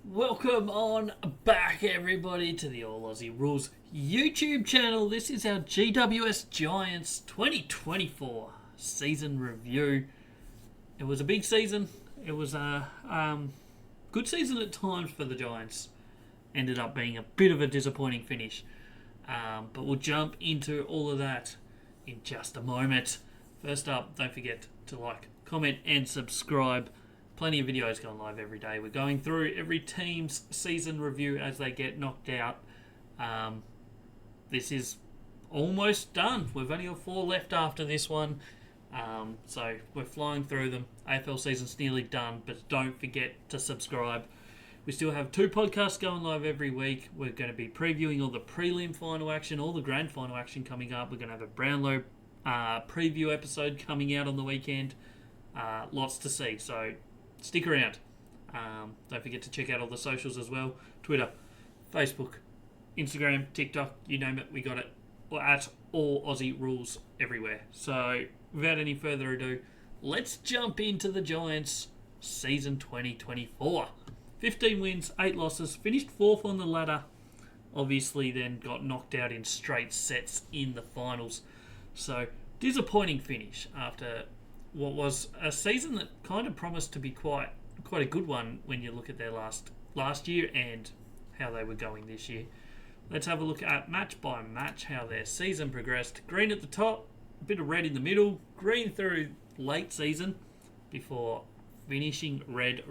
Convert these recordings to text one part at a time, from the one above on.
Welcome on back, everybody, to the All Aussie Rules YouTube channel. This is our GWS Giants 2024 season review. It was a big season. It was a good season at times for the Giants. Ended up being a bit of a disappointing finish. But we'll jump into all of that in just a moment. First up, don't forget to like, comment and subscribe. Plenty of videos going live every day. We're going through every team's season review as they get knocked out. This is almost done. We've only got 4 left after this one. So we're flying through them. AFL season's nearly done, but don't forget to subscribe. We still have 2 podcasts going live every week. We're going to be previewing all the prelim final action, all the grand final action coming up. We're going to have a Brownlow preview episode coming out on the weekend. Lots to see, so stick around. Don't forget to check out all the socials as well. Twitter, Facebook, Instagram, TikTok, you name it, we got it. We're at All Aussie Rules everywhere. So without any further ado, let's jump into the Giants season 2024. 15 wins, 8 losses, finished 4th on the ladder. Obviously then got knocked out in straight sets in the finals. So disappointing finish after what was a season that kind of promised to be quite a good one when you look at their last year and how they were going this year. Let's have a look at match by match how their season progressed. Green at the top, a bit of red in the middle, green through late season before finishing red.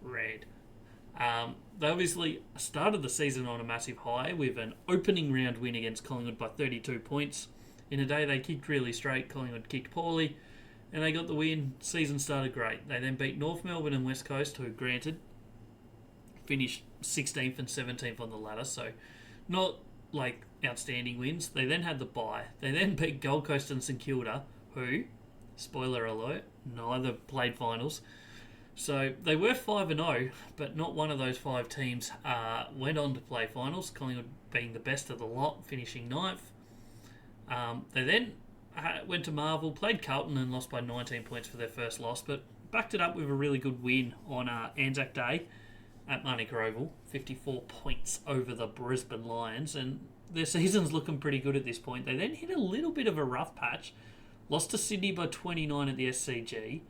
They obviously started the season on a massive high with an opening round win against Collingwood by 32 points. In a day they kicked really straight, Collingwood kicked poorly, and they got the win. Season started great. They then beat North Melbourne and West Coast, who granted finished 16th and 17th on the ladder, so not like outstanding wins. They then had the bye. They then beat Gold Coast and St Kilda, who, spoiler alert, neither played finals. So they were 5-0, but not one of those 5 teams went on to play finals, Collingwood being the best of the lot, finishing 9th. They then went to Marvel, played Carlton and lost by 19 points for their first loss, but backed it up with a really good win on Anzac Day at Manuka Oval, 54 points over the Brisbane Lions, and their season's looking pretty good at this point. They then hit a little bit of a rough patch, lost to Sydney by 29 at the SCG,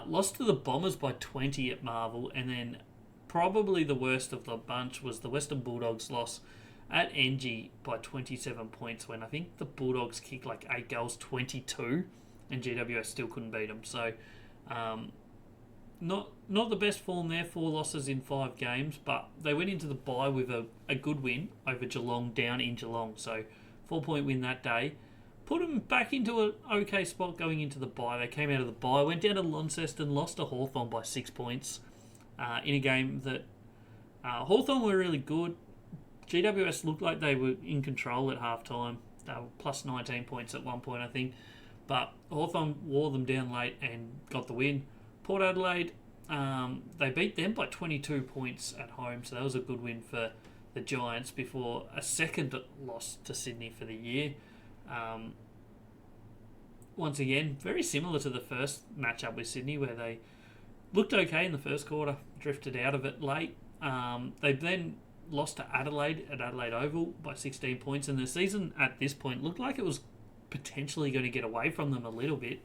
lost to the Bombers by 20 at Marvel, and then probably the worst of the bunch was the Western Bulldogs loss at NG by 27 points when I think the Bulldogs kicked like 8 goals, 22, and GWS still couldn't beat them. So not the best form there, 4 losses in 5 games, but they went into the bye with a good win over Geelong down in Geelong. So 4-point win that day. Put them back into an okay spot going into the bye. They came out of the bye, went down to Launceston, lost to Hawthorn by 6 points in a game that Hawthorn were really good. GWS looked like they were in control at half-time. They were plus 19 points at one point, I think. But Hawthorn wore them down late and got the win. Port Adelaide, they beat them by 22 points at home, so that was a good win for the Giants before a second loss to Sydney for the year. Once again, very similar to the first matchup with Sydney, where they looked okay in the first quarter, drifted out of it late. They then lost to Adelaide at Adelaide Oval by 16 points, and the season at this point looked like it was potentially going to get away from them a little bit.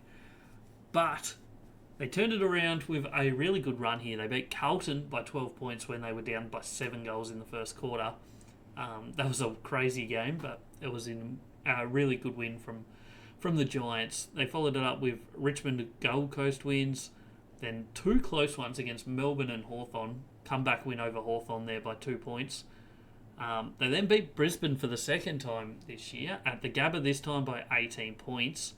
But they turned it around with a really good run here. They beat Carlton by 12 points when they were down by 7 goals in the first quarter. That was a crazy game, but it was in a really good win from the Giants. They followed it up with Richmond and Gold Coast wins, then 2 close ones against Melbourne and Hawthorn. Comeback win over Hawthorn there by 2 points. They then beat Brisbane for the second time this year at the Gabba, this time by 18 points.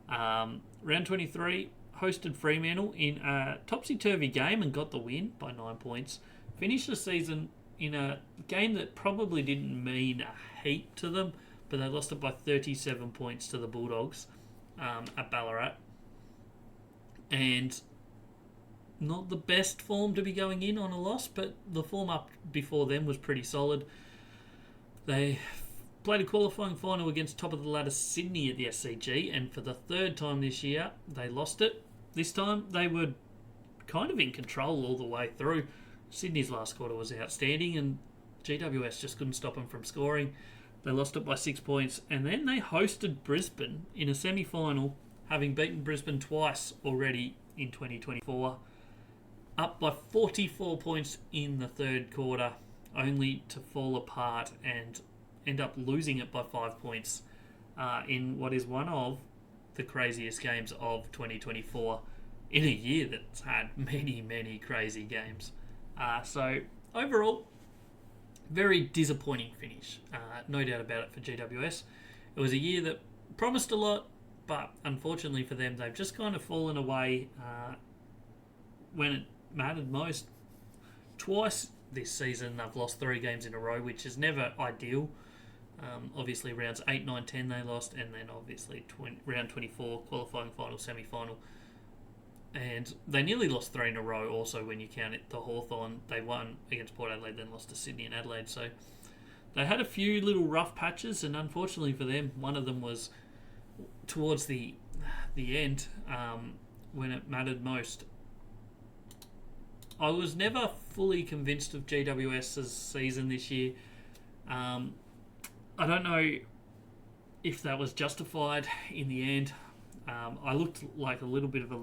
Round 23, hosted Fremantle in a topsy-turvy game and got the win by 9 points. Finished the season in a game that probably didn't mean a heap to them, but they lost it by 37 points to the Bulldogs at Ballarat. And not the best form to be going in on a loss, but the form up before them was pretty solid. They played a qualifying final against top of the ladder Sydney at the SCG, and for the 3rd time this year, they lost it. This time, they were kind of in control all the way through. Sydney's last quarter was outstanding, and GWS just couldn't stop them from scoring. They lost it by 6 points, and then they hosted Brisbane in a semi-final, having beaten Brisbane twice already in 2024, up by 44 points in the third quarter, only to fall apart and end up losing it by 5 points in what is one of the craziest games of 2024 in a year that's had many, many crazy games. So overall, very disappointing finish. No doubt about it for GWS. It was a year that promised a lot, but unfortunately for them, they've just kind of fallen away when it mattered most. Twice this season, they've lost 3 games in a row, which is never ideal. Obviously, rounds 8, 9, 10 they lost, and then obviously round 24, qualifying final, semi-final. And they nearly lost 3 in a row also when you count it. The Hawthorn, they won against Port Adelaide, then lost to Sydney and Adelaide. So they had a few little rough patches, and unfortunately for them, one of them was towards the end when it mattered most. I was never fully convinced of GWS's season this year. I don't know if that was justified in the end. I looked like a little bit of a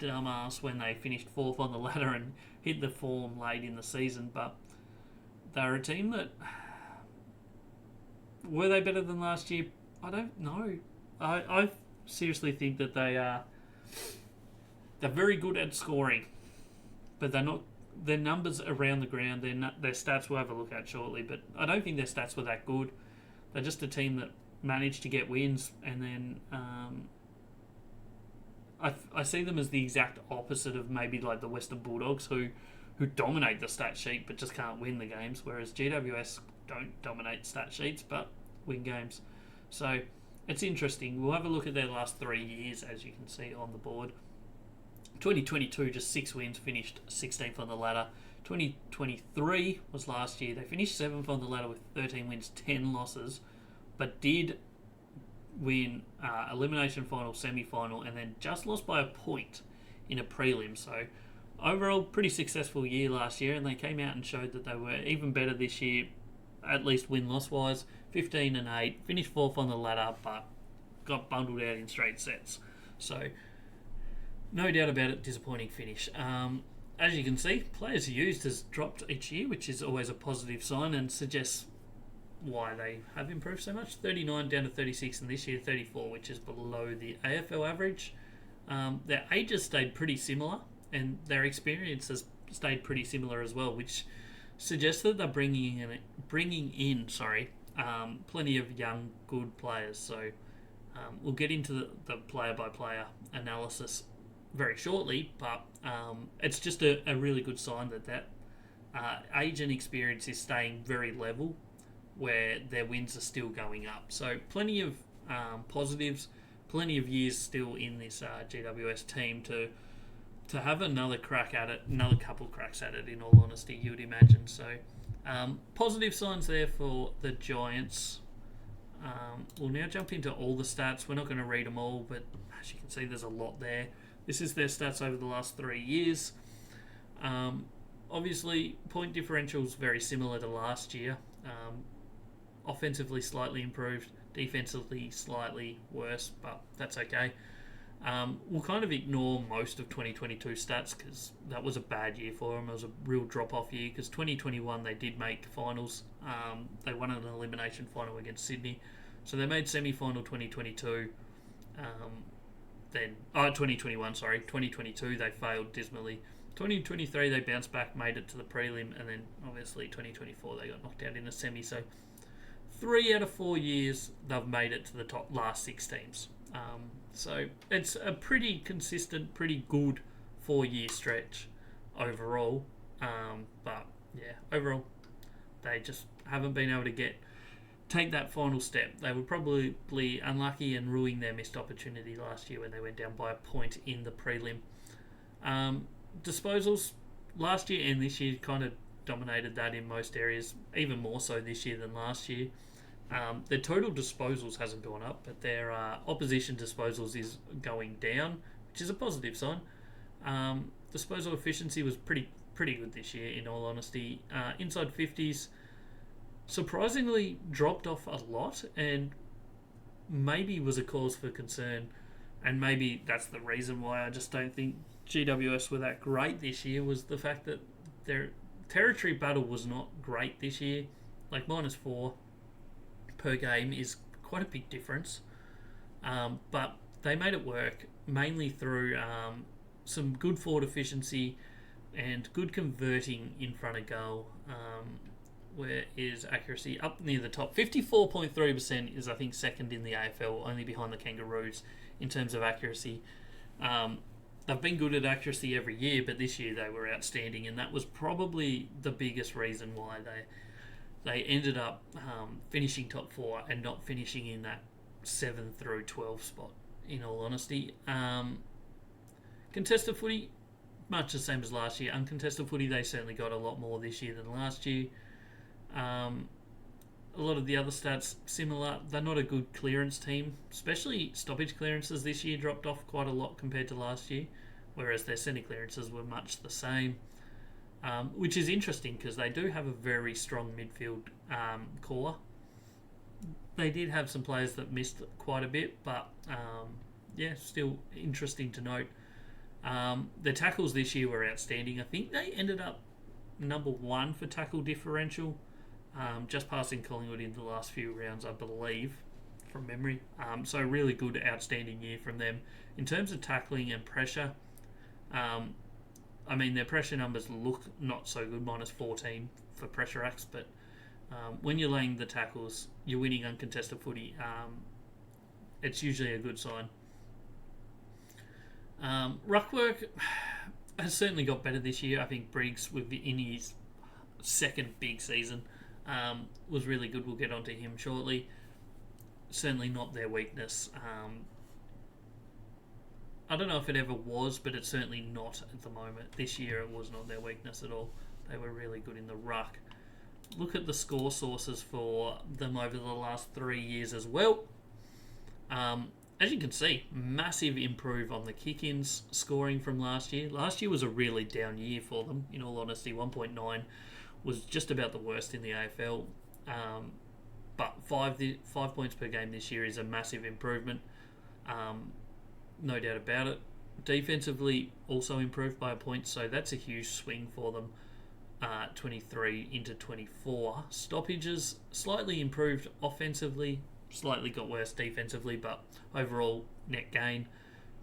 dumbass when they finished 4th on the ladder and hit the form late in the season, but they're a team that... Were they better than last year? I don't know. I seriously think that they're very good at scoring, but they're not. Their numbers around the ground, their stats we'll have a look at shortly, but I don't think their stats were that good. They're just a team that managed to get wins, and then I see them as the exact opposite of maybe like the Western Bulldogs, who dominate the stat sheet but just can't win the games, whereas GWS don't dominate stat sheets but win games. So it's interesting. We'll have a look at their last 3 years, as you can see on the board. 2022, just 6 wins, finished 16th on the ladder. 2023 was last year. They finished 7th on the ladder with 13 wins, 10 losses, but did win elimination final, semi-final, and then just lost by a point in a prelim. So overall, pretty successful year last year, and they came out and showed that they were even better this year, at least win-loss wise. 15 and 8, finished 4th on the ladder, but got bundled out in straight sets. So no doubt about it, disappointing finish. As you can see, players used has dropped each year, which is always a positive sign and suggests why they have improved so much. 39 down to 36, and this year 34, which is below the AFL average. Their ages stayed pretty similar, and their experience has stayed pretty similar as well, which suggests that they're bringing in plenty of young, good players. So we'll get into the player-by-player analysis very shortly, but it's just a really good sign that age and experience is staying very level, where their wins are still going up. So plenty of positives, plenty of years still in this GWS team to have another crack at it, another couple cracks at it, in all honesty, you would imagine. So positive signs there for the Giants. We'll now jump into all the stats. We're not going to read them all, but as you can see, there's a lot there. This is their stats over the last 3 years. Obviously, point differential is very similar to last year. Offensively slightly improved, defensively slightly worse, but that's okay. We'll kind of ignore most of 2022 stats because that was a bad year for them. It was a real drop-off year because 2021 they did make finals. They won an elimination final against Sydney. So they made semi-final 2022. 2022 they failed dismally. 2023 they bounced back, made it to the prelim, and then obviously 2024 they got knocked out in a semi. So 3 out of 4 years they've made it to the top last 6 teams. So it's a pretty consistent, pretty good 4-year stretch overall. But yeah, overall they just haven't been able to take that final step. They were probably unlucky and ruining their missed opportunity last year when they went down by a point in the prelim. Disposals last year and this year kind of dominated that in most areas, even more so this year than last year. Their total disposals hasn't gone up, but their opposition disposals is going down, which is a positive sign. disposal efficiency was pretty good this year, in all honesty. Inside 50s, surprisingly dropped off a lot, and maybe was a cause for concern. And maybe that's the reason why I just don't think GWS were that great this year, was the fact that their territory battle was not great this year. Like -4 per game is quite a big difference. But they made it work mainly through some good forward efficiency and good converting in front of goal. Where is accuracy up near the top? 54.3% is, I think, second in the AFL, only behind the Kangaroos in terms of accuracy. They've been good at accuracy every year, but this year they were outstanding, and that was probably the biggest reason why they ended up finishing top 4 and not finishing in that 7 through 12 spot, in all honesty. Contested footy, much the same as last year. Uncontested footy, they certainly got a lot more this year than last year. A lot of the other stats similar. They're not a good clearance team, especially stoppage clearances this year dropped off quite a lot compared to last year, whereas their centre clearances were much the same. Which is interesting because they do have a very strong midfield core. They did have some players that missed quite a bit, but still interesting to note. Their tackles this year were outstanding. I think they ended up number 1 for tackle differential, just passing Collingwood in the last few rounds, I believe, from memory. So really good, outstanding year from them. In terms of tackling and pressure, their pressure numbers look not so good, -14 for pressure acts, but when you're laying the tackles, you're winning uncontested footy. It's usually a good sign. Ruckwork has certainly got better this year. I think Briggs, in his second big season, was really good. We'll get onto him shortly. Certainly not their weakness. I don't know if it ever was, but it's certainly not at the moment. This year it was not their weakness at all. They were really good in the ruck. Look at the score sources for them over the last 3 years as well. As you can see, massive improve on the kick-ins scoring from last year. Last year was a really down year for them, in all honesty. 1.9 was just about the worst in the AFL. But 5 points per game this year is a massive improvement. No doubt about it. Defensively also improved by a point, so that's a huge swing for them. 23 into 24. Stoppages slightly improved offensively, slightly got worse defensively, but overall net gain.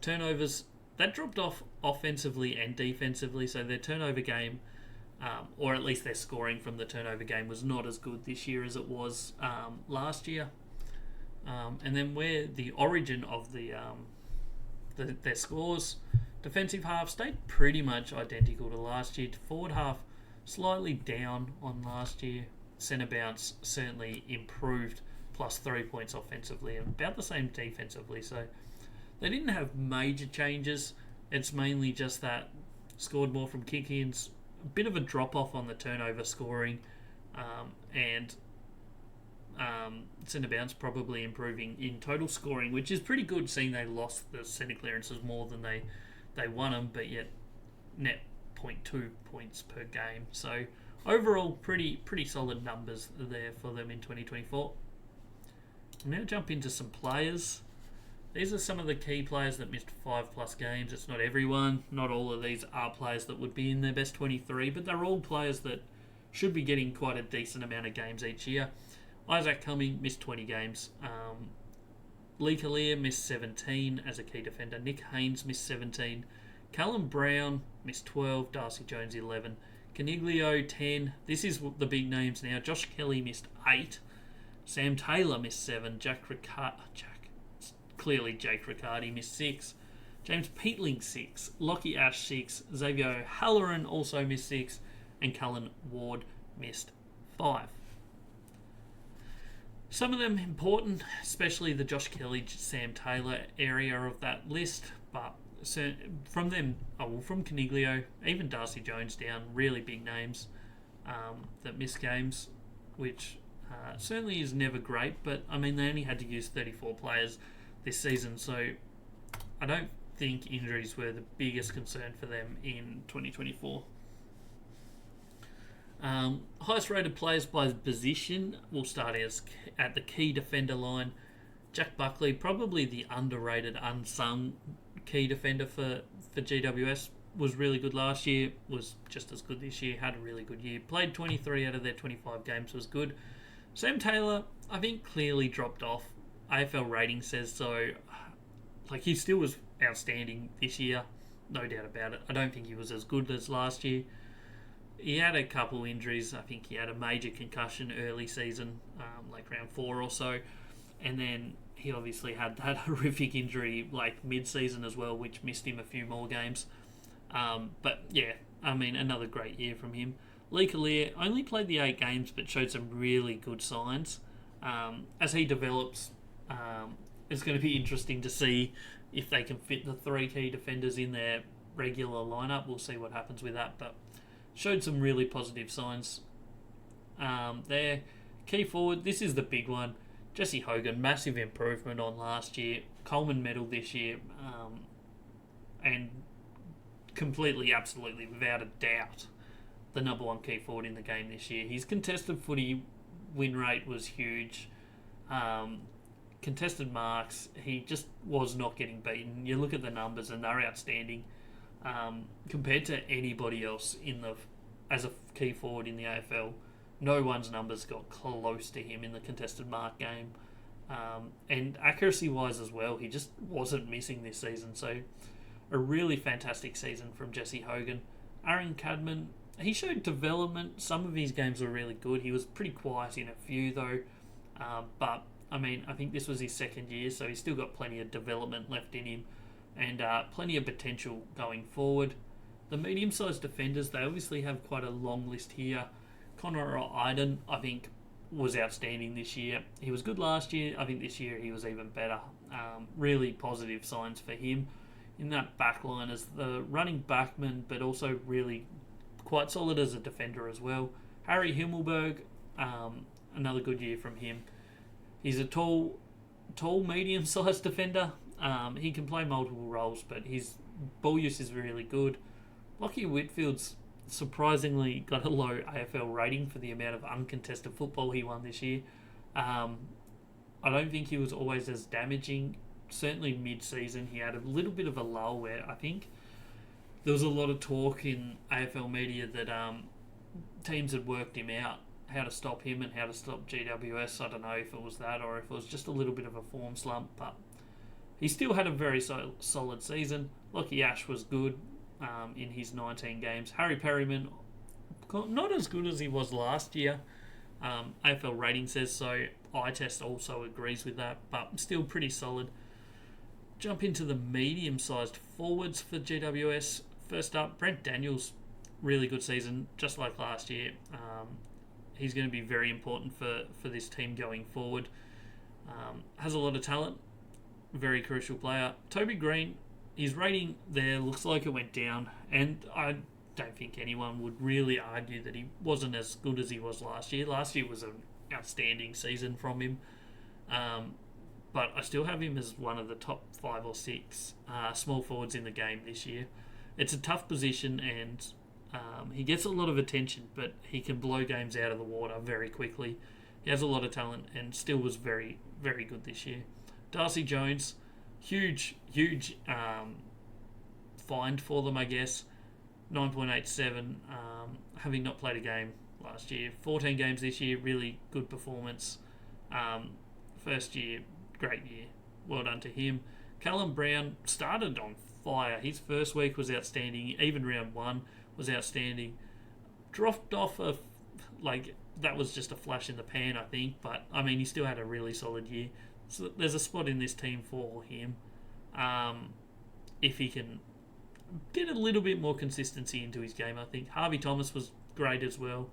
Turnovers, that dropped off offensively and defensively, so their turnover game, or at least their scoring from the turnover game, was not as good this year as it was last year. And then where the origin of their scores, defensive half stayed pretty much identical to last year. Forward half slightly down on last year. Centre bounce certainly improved, plus 3 points offensively, and about the same defensively. So they didn't have major changes. It's mainly just that scored more from kick-ins, a bit of a drop-off on the turnover scoring, and centre bounce probably improving in total scoring, which is pretty good, seeing they lost the centre clearances more than they won them, but yet net 0.2 points per game. So overall, pretty solid numbers there for them in 2024. I'll now jump into some players. These are some of the key players that missed 5+ games. It's not everyone. Not all of these are players that would be in their best 23, but they're all players that should be getting quite a decent amount of games each year. Isaac Cumming missed 20 games. Lee Kalia missed 17 as a key defender. Nick Haynes missed 17. Callum Brown missed 12. Darcy Jones 11. Caniglio 10. This is the big names now. Josh Kelly missed 8. Sam Taylor missed 7. Jake Riccardi missed 6. James Peatling 6. Lockie Ash 6. Xavier O'Halloran also missed 6. And Cullen Ward missed 5. Some of them important, especially the Josh Kelly, Sam Taylor area of that list, but from them, from Caniglio, even Darcy Jones down, really big names that miss games, which certainly is never great, but they only had to use 34 players this season, so I don't think injuries were the biggest concern for them in 2024. Highest rated players by position will start as at the key defender line. Jack Buckley, probably the underrated, unsung key defender for GWS, was really good last year, was just as good this year, had a really good year. Played 23 out of their 25 games, was good. Sam Taylor, I think, clearly dropped off. AFL rating says so. Like, he still was outstanding this year, no doubt about it. I don't think he was as good as last year. He had a couple injuries. I think he had a major concussion early season, like round 4 or so. And then he obviously had that horrific injury like mid-season as well, which missed him a few more games. But yeah, I mean, another great year from him. Lee Collier only played the 8 games but showed some really good signs. As he develops, it's going to be interesting to see if they can fit the 3 key defenders in their regular lineup. We'll see what happens with that, but showed some really positive signs there. Key forward, this is the big one. Jesse Hogan, massive improvement on last year. Coleman medal this year. And completely, absolutely, without a doubt, the number 1 key forward in the game this year. His contested footy win rate was huge. Contested marks, he just was not getting beaten. You look at the numbers and they're outstanding. Compared to anybody else as a key forward in the AFL, no one's numbers got close to him in the contested mark game. And accuracy-wise as well, he just wasn't missing this season. So a really fantastic season from Jesse Hogan. Aaron Cadman, he showed development. Some of his games were really good. He was pretty quiet in a few though. But, I mean, I think this was his 2nd year, so he's still got plenty of development left in him and plenty of potential going forward. The medium-sized defenders, they obviously have quite a long list here. Connor Iden, I think, was outstanding this year. He was good last year. I think this year he was even better. Really positive signs for him in that back line as the running backman, but also really quite solid as a defender as well. Harry Himmelberg, another good year from him. He's a tall, medium-sized defender. He can play multiple roles, but his ball use is really good. Lachie Whitfield's surprisingly got a low AFL rating for the amount of uncontested football he won this year. I don't think he was always as damaging. Certainly mid-season he had a little bit of a lull where I think there was a lot of talk in AFL media that teams had worked him out, how to stop him and how to stop GWS. I don't know if it was that or if it was just a little bit of a form slump, but he still had a very solid season. Lockie Ash was good in his 19 games. Harry Perryman, not as good as he was last year. AFL rating says so. iTest also agrees with that, but still pretty solid. Jump into the medium-sized forwards for GWS. First up, Brent Daniels, really good season, just like last year. He's going to be very important for this team going forward. Has a lot of talent, very crucial player. Toby Green, his rating there looks like it went down, and I don't think anyone would really argue that he wasn't as good as he was last year. Last year was an outstanding season from him. But I still have him as one of the top 5 or 6 small forwards in the game this year. It's a tough position and he gets a lot of attention, but he can blow games out of the water very quickly. He has a lot of talent and still was very, very good this year. Darcy Jones, huge find for them, I guess. 9.87, having not played a game last year. 14 games this year, really good performance. First year, great year. Well done to him. Callum Brown started on fire. His first week was outstanding. Even round 1 was outstanding. Dropped off that was just a flash in the pan, I think. But, I mean, he still had a really solid year. So there's a spot in this team for him. If he can get a little bit more consistency into his game, I think. Harvey Thomas was great as well.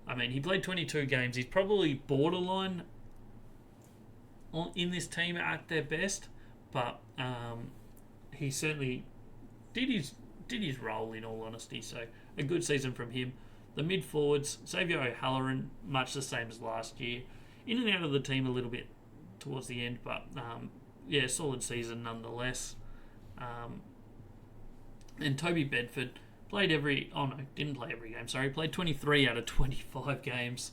I mean, he played 22 games. He's probably borderline in this team at their best, but he certainly did his role, in all honesty. So a good season from him. The mid forwards, Xavier O'Halloran, much the same as last year. In and out of the team a little bit towards the end, but solid season nonetheless. And Toby Bedford didn't play every game. Sorry, played 23 out of 25 games.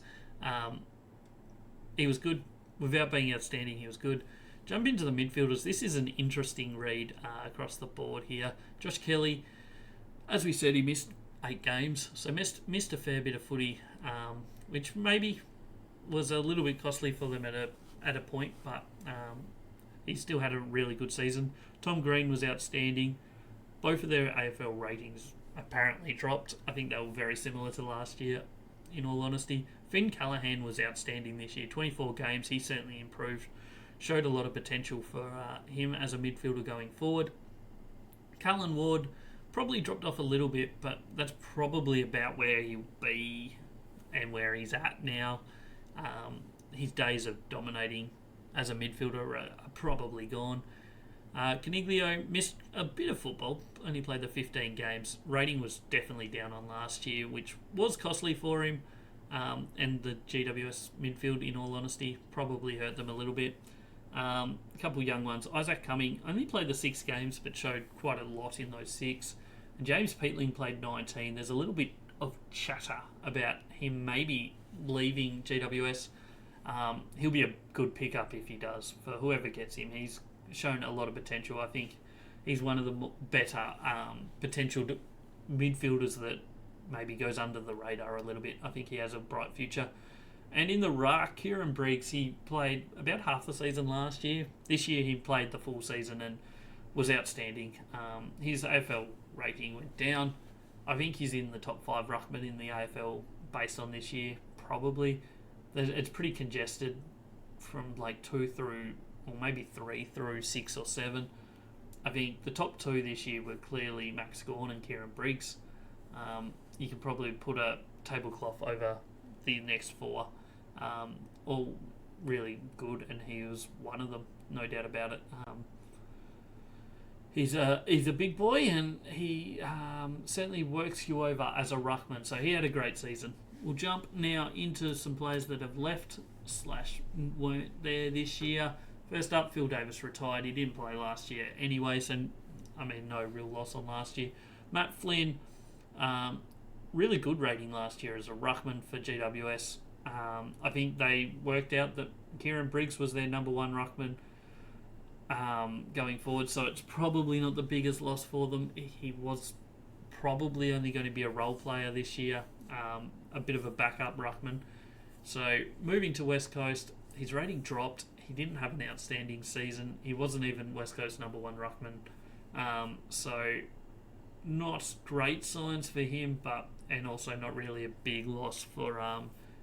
He was good. Without being outstanding, he was good. Jump into the midfielders. This is an interesting read across the board here. Josh Kelly, as we said, he missed 8 games, so missed a fair bit of footy, which maybe was a little bit costly for them at a point, but he still had a really good season. Tom Green was outstanding. Both of their AFL ratings apparently dropped. I think they were very similar to last year, in all honesty. Finn Callaghan was outstanding this year. 24 games, he certainly improved. Showed a lot of potential for him as a midfielder going forward. Cullen Ward probably dropped off a little bit, but that's probably about where he'll be and where he's at now. His days of dominating as a midfielder are probably gone. Caniglio missed a bit of football, only played the 15 games. Rating was definitely down on last year, which was costly for him. And the GWS midfield, in all honesty, probably hurt them a little bit. A couple young ones. Isaac Cumming only played the 6 games, but showed quite a lot in those 6. And James Peatling played 19. There's a little bit of chatter about him maybe leaving GWS. He'll be a good pickup if he does, for whoever gets him. He's shown a lot of potential. I think he's one of the better potential midfielders that maybe goes under the radar a little bit. I think he has a bright future. And in the ruck, Kieran Briggs, he played about half the season last year. This year he played the full season and was outstanding. His AFL rating went down. I think he's in the top 5 ruckman in the AFL based on this year, probably. It's pretty congested from like 2 through, or maybe 3 through 6 or 7. I think the top 2 this year were clearly Max Gawn and Kieran Briggs. You can probably put a tablecloth over the next 4. All really good, and he was one of them, no doubt about it. He's a big boy, and he certainly works you over as a ruckman, so he had a great season. We'll jump now into some players that have left / weren't there this year. First up, Phil Davis retired. He didn't play last year anyway, so no real loss on last year. Matt Flynn, really good rating last year as a ruckman for GWS. I think they worked out that Kieran Briggs was their number 1 ruckman going forward, so it's probably not the biggest loss for them. He was probably only going to be a role player this year, a bit of a backup ruckman. So moving to West Coast, his rating dropped. He didn't have an outstanding season. He wasn't even West Coast number 1 ruckman. So not great signs for him, and also not really a big loss for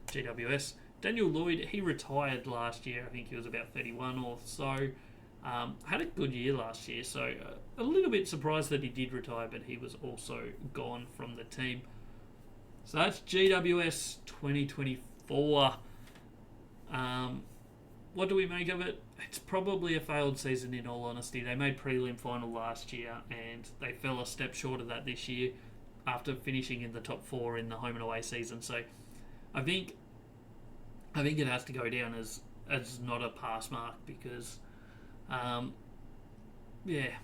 GWS. Daniel Lloyd, he retired last year. I think he was about 31 or so. Had a good year last year, so a little bit surprised that he did retire, but he was also gone from the team. So that's GWS 2024. What do we make of it? It's probably a failed season, in all honesty. They made prelim final last year, and they fell a step short of that this year after finishing in the top 4 in the home and away season. So I think it has to go down as not a pass mark, because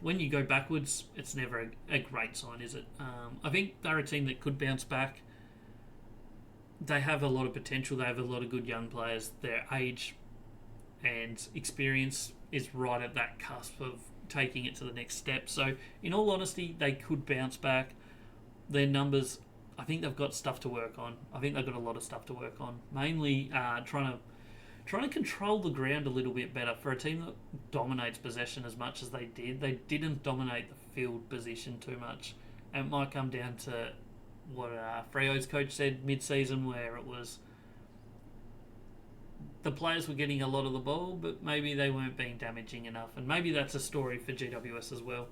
when you go backwards, it's never a great sign, is it? I think they're a team that could bounce back. They have a lot of potential. They have a lot of good young players. Their age and experience is right at that cusp of taking it to the next step. So, in all honesty, they could bounce back. Their numbers, I think they've got stuff to work on. I think they've got a lot of stuff to work on. Mainly trying to control the ground a little bit better. For a team that dominates possession as much as they didn't dominate the field position too much. And it might come down to what Freo's coach said mid-season, where it was the players were getting a lot of the ball, but maybe they weren't being damaging enough. And maybe that's a story for GWS as well.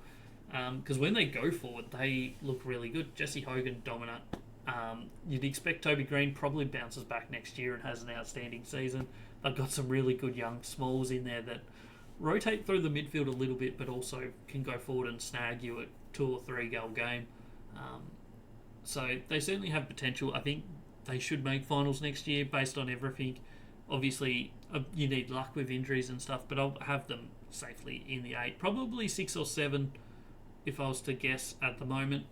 Because when they go forward, they look really good. Jesse Hogan, dominant. You'd expect Toby Green probably bounces back next year and has an outstanding season. They've got some really good young smalls in there that rotate through the midfield a little bit, but also can go forward and snag you at 2 or 3 goal game. So they certainly have potential. I think they should make finals next year based on everything. Obviously, you need luck with injuries and stuff, but I'll have them safely in the 8. Probably 6 or 7 if I was to guess at the moment.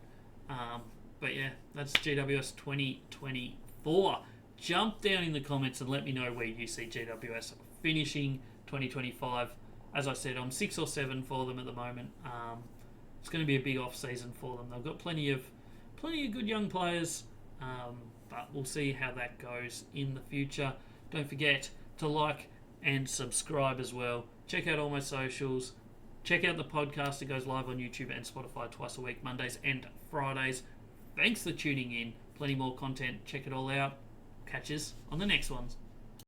But yeah, that's GWS 2024. Jump down in the comments and let me know where you see GWS finishing 2025. As I said, I'm 6 or 7 for them at the moment. It's going to be a big off season for them. They've got plenty of good young players, but we'll see how that goes in the future. Don't forget to like and subscribe as well. Check out all my socials. Check out the podcast. It goes live on YouTube and Spotify twice a week, Mondays and Fridays. Thanks for tuning in. Plenty more content. Check it all out. Catch us on the next ones.